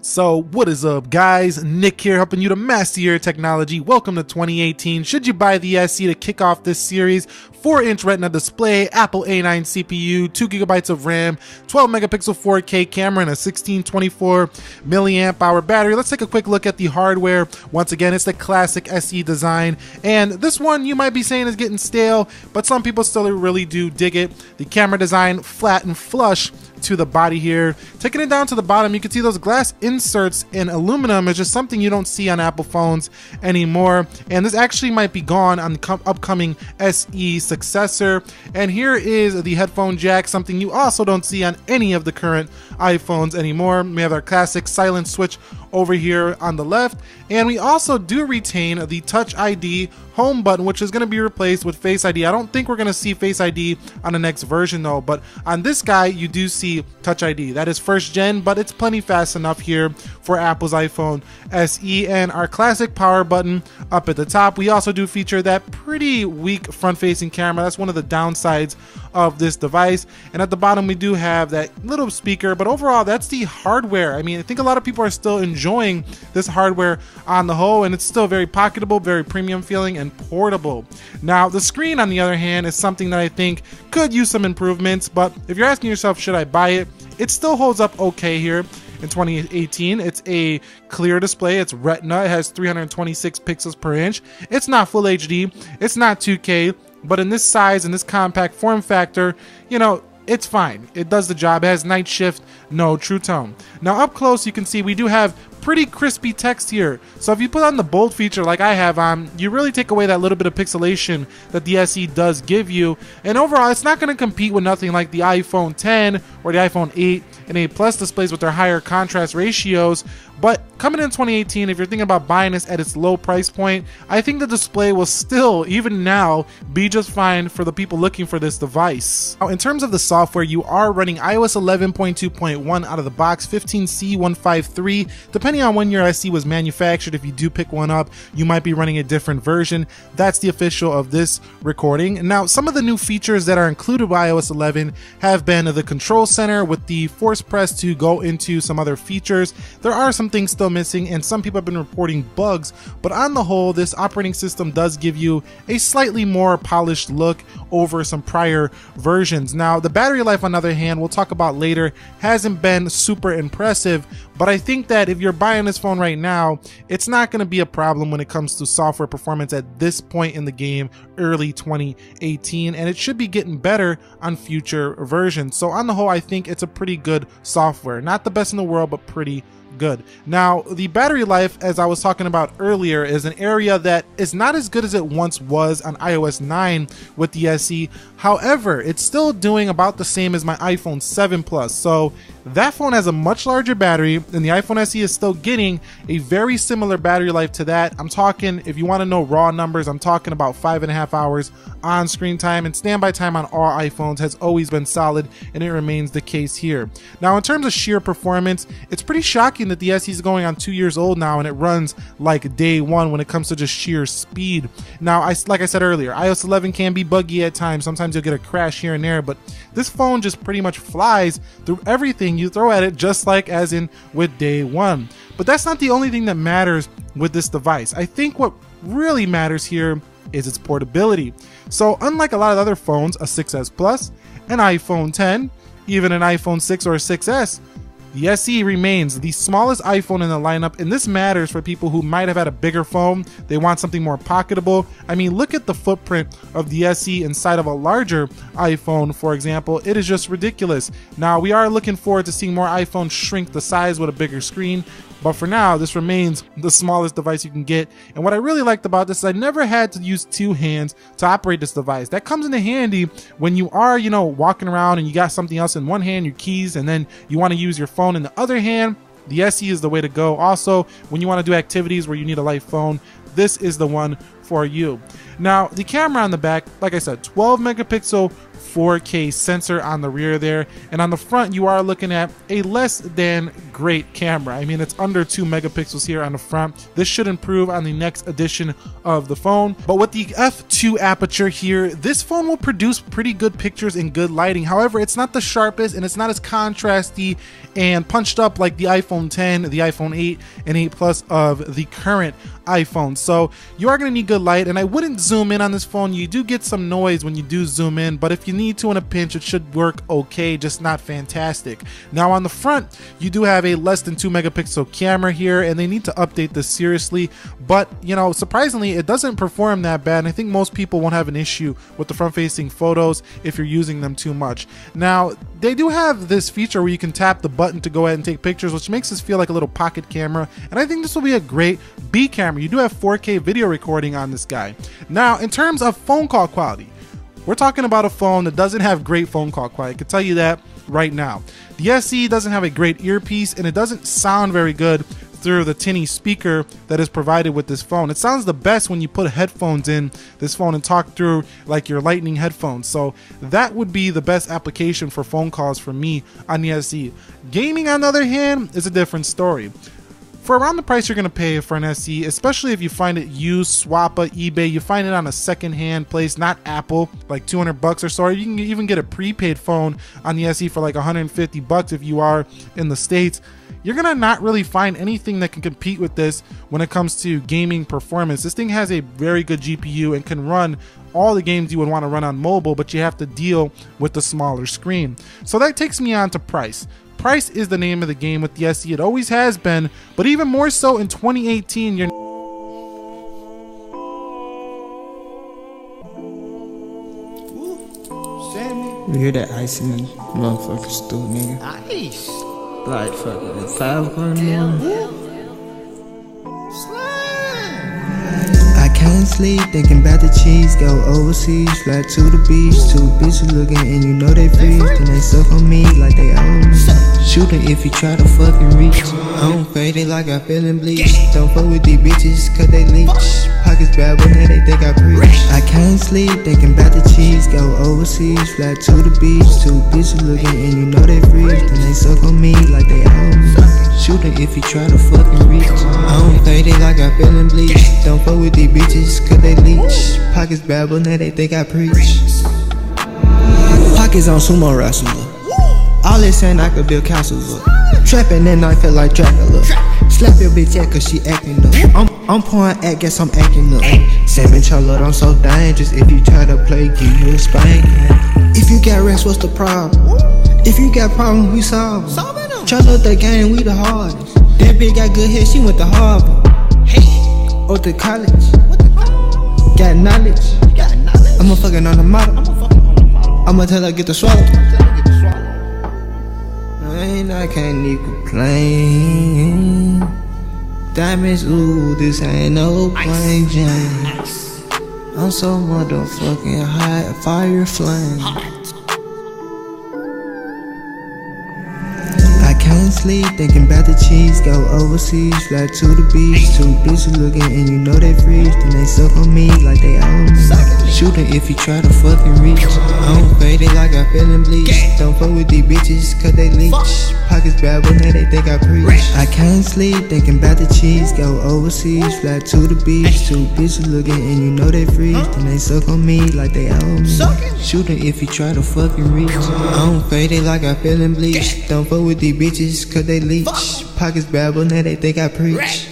So what is up, guys? Nick here, helping you to master your technology. Welcome to 2018. Should you buy the SE to kick off this series? 4-inch Retina display, Apple A9 CPU, 2 GB of RAM, 12 megapixel 4K camera, and a 1624 milliamp hour battery. Let's take a quick look at the hardware. Once again, it's the classic SE design, and this one you might be saying is getting stale, but some people still really do dig it. The camera design, flat and flush to the body here. Taking it down to the bottom, you can see those glass inserts in aluminum is just something you don't see on Apple phones anymore, and this actually might be gone on the upcoming SE successor. And here is the headphone jack, something you also don't see on any of the current iPhones anymore. We have our classic silent switch over here on the left, and we also do retain the Touch ID home button, which is going to be replaced with Face ID. I don't think we're going to see Face ID on the next version though, but on this guy you do see Touch ID. That is first gen, but it's plenty fast enough here for Apple's iPhone SE. And our classic power button up at the top. We also do feature that pretty weak front-facing camera. That's one of the downsides of this device. And at the bottom we do have that little speaker, but overall that's the hardware. I mean, I think a lot of people are still enjoying this hardware on the whole, and it's still very pocketable, very premium feeling, and portable. Now the screen, on the other hand, is something that I think could use some improvements, but if you're asking yourself should I buy it, it still holds up okay here in 2018. It's a clear display, it's Retina, it has 326 pixels per inch. It's not full HD, it's not 2K, but in this size and this compact form factor, you know, it's fine. It does the job. It has night shift, no true tone. Now up close you can see we do have pretty crispy text here. So if you put on the bold feature like I have on, you really take away that little bit of pixelation that the SE does give you. And overall, it's not going to compete with nothing like the iPhone 10 or the iPhone 8 and 8 Plus displays with their higher contrast ratios. But coming in 2018, if you're thinking about buying this at its low price point, I think the display will still, even now, be just fine for the people looking for this device. Now, in terms of the software, you are running iOS 11.2.1 out of the box, 15C153. Depending on when your SE was manufactured, if you do pick one up, you might be running a different version. That's the official of this recording. Now, some of the new features that are included with iOS 11 have been the control center with the force press to go into some other features. There are some things still missing, and some people have been reporting bugs, but on the whole, this operating system does give you a slightly more polished look over some prior versions. Now, the battery life, on the other hand, we'll talk about later, hasn't been super impressive, but I think that if you're buying this phone right now, it's not going to be a problem when it comes to software performance at this point in the game, early 2018, and it should be getting better on future versions. So on the whole, I think it's a pretty good software. Not the best in the world, but pretty good. Now, the battery life, as I was talking about earlier, is an area that is not as good as it once was on iOS 9 with the SE. However, it's still doing about the same as my iPhone 7 Plus. So that phone has a much larger battery, and the iPhone SE is still getting a very similar battery life to that. I'm talking, if you want to know raw numbers, I'm talking about 5.5 hours on screen time, and standby time on all iPhones has always been solid, and it remains the case here. Now, in terms of sheer performance, it's pretty shocking that the SE is going on 2 years old now, and it runs like day one when it comes to just sheer speed. Now, like I said earlier, iOS 11 can be buggy at times. Sometimes you'll get a crash here and there, but this phone just pretty much flies through everything you throw at it, just like as in with day one. But that's not the only thing that matters with this device. I think what really matters here is its portability. So unlike a lot of other phones, a 6S Plus, an iPhone 10, even an iPhone 6 or a 6S, the SE remains the smallest iPhone in the lineup, and this matters for people who might have had a bigger phone. They want something more pocketable. I mean, look at the footprint of the SE inside of a larger iPhone, for example. It is just ridiculous. Now, we are looking forward to seeing more iPhones shrink the size with a bigger screen, but for now, this remains the smallest device you can get. And what I really liked about this is I never had to use two hands to operate this device. That comes into handy when you are, you know, walking around and you got something else in one hand, your keys, and then you want to use your phone in the other hand. The SE is the way to go. Also, when you want to do activities where you need a light phone, this is the one for you. Now, the camera on the back, like I said, 12 megapixel 4K sensor on the rear there, and on the front you are looking at a less than great camera. I mean, it's under 2 megapixels here on the front. This should improve on the next edition of the phone, but with the f2 aperture here, this phone will produce pretty good pictures in good lighting. However, it's not the sharpest and it's not as contrasty and punched up like the iPhone 10, the iPhone 8, and 8 Plus of the current iPhone. So you are going to need good light, and I wouldn't zoom in on this phone. You do get some noise when you do zoom in, but if you need to in a pinch, it should work okay, just not fantastic. Now on the front, you do have a less than 2 megapixel camera here, and they need to update this seriously, but you know, surprisingly, it doesn't perform that bad, and I think most people won't have an issue with the front-facing photos if you're using them too much. Now, they do have this feature where you can tap the button to go ahead and take pictures, which makes this feel like a little pocket camera, and I think this will be a great B camera. You do have 4K video recording on this guy. Now, in terms of phone call quality, we're talking about a phone that doesn't have great phone call quality. I can tell you that right now. The SE doesn't have a great earpiece, and it doesn't sound very good through the tinny speaker that is provided with this phone. It sounds the best when you put headphones in this phone and talk through like your lightning headphones. So that would be the best application for phone calls for me on the SE. Gaming, on the other hand, is a different story. For around the price you're going to pay for an SE, especially if you find it used, Swappa, eBay, you find it on a second-hand place, not Apple, like 200 bucks or so. Or you can even get a prepaid phone on the SE for like 150 bucks if you are in the States. You're going to not really find anything that can compete with this when it comes to gaming performance. This thing has a very good GPU and can run all the games you would want to run on mobile, but you have to deal with the smaller screen. So that takes me on to price. Price is the name of the game with the SE. It always has been, but even more so in 2018. You hear that ice in the motherfucking stool, nigga? Ice. Like fucking 5 o'clock in the morning. I can't sleep thinking about the cheese. Go overseas, fly to the beach. 2 bitches looking and you know they freeze. Then they suck on me like they own me. Shoot her if you try to fucking reach. I don't fade it like I feelin' bleach. Don't fuck with these bitches cause they leech. Pockets bad when they think I preach. I can't sleep thinking about the cheese. Go overseas, fly to the beach. 2 bitches looking and you know they freeze. Then they suck on me like they own me. Shoot her if you try to fucking reach. I don't fade it like I feelin' bleach. Don't fuck with these bitches cause they leech. Pockets bad when they think I preach. Pockets on sumo wrestler. All this saying I could build castles up. Trapping and I feel like Dracula. Slap your bitch at cause she acting up. I'm pouring at, guess I'm acting up. SammiTrapLord, I'm so dangerous. If you try to play, give you a spank. If you got rest, what's the problem? If you got problems, we solve them. Trap'Lord the game, we the hardest. That bitch got good head, she went to Harvard. Or to college. Got knowledge. I'ma fucking on the model. I'ma tell her get the swallow. I can't even complain. Diamonds, ooh, this ain't no plain Jane. I'm so motherfucking hot, fire flame. I can't sleep thinking about the cheese. Go overseas, fly to the beach. 2 bitches looking and you know they freeze. Then they suck on me like they own me. Shoot her if you try to fucking reach. I don't fade it like I feelin' bleach. Don't fuck with these bitches cause they leech. Pockets bad when they think I preach. I can't sleep thinking about the cheese. Go overseas, fly to the beach. 2 bitches looking and you know they freeze. Then they suck on me like they own me. Shoot her if you try to fucking reach. I don't fade it like I feelin' bleach. Don't fuck with these bitches cause they leech. Pockets bad when they think I preach.